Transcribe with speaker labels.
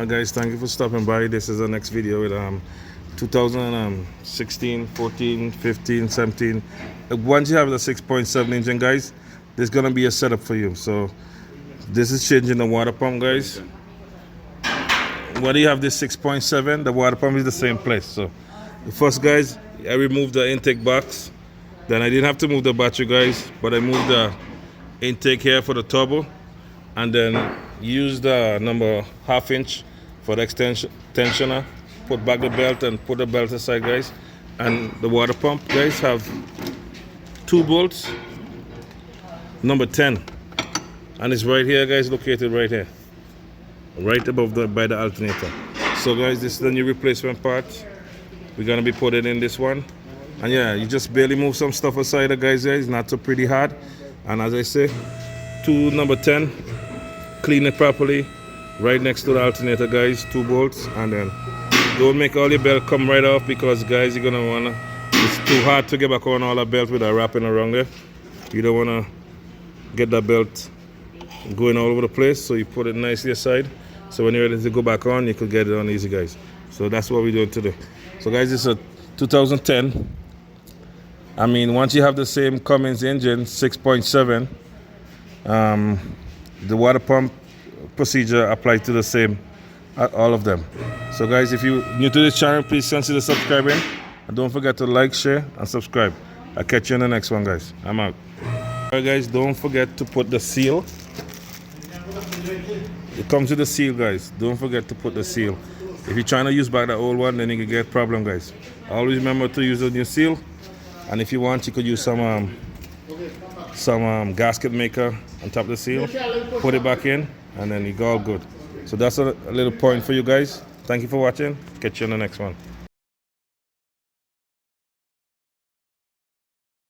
Speaker 1: Alright guys, thank you for stopping by. This is the next video with 2016, 14, 15, 17. Once you have the 6.7 engine guys, there's gonna be a setup for you. So this is changing the water pump guys. Whether you have this 6.7, the water pump is the same place. So the first guys, I removed the intake box. Then I didn't have to move the battery guys, but I moved the intake here for the turbo, and then used the number 1/2 inch for the tensioner. Put back the belt and put the belt aside guys. And the water pump guys have 2 bolts, number 10, and it's right here guys, located right here, right above by the alternator. So guys, this is the new replacement part. We're gonna be putting in this one, and yeah, you just barely move some stuff aside guys. It's not so pretty hard. And as I say, number 10, clean it properly, right next to the alternator guys, 2 bolts, and then don't make all your belt come right off, because guys, you're gonna wanna, it's too hard to get back on all the belt with a wrapping around there. You don't wanna get that belt going all over the place, so you put it nicely aside, so when you're ready to go back on, you could get it on easy guys. So that's what we're doing today. So guys, this is a 2010. I mean, once you have the same Cummins engine, 6.7, the water pump procedure applies to the same, all of them. So guys, if you're new to this channel, please consider subscribing, and don't forget to like, share, and subscribe. I'll catch you in the next one guys. I'm out. Alright guys, don't forget to put the seal. It comes with the seal guys. Don't forget to put the seal. If you're trying to use back the old one, then you can get problem guys. Always remember to use the new seal. And if you want, you could use some gasket maker on top of the seal. Put it back in, and then you go all good. So that's a little point for you guys. Thank you for watching. Catch you on the next one.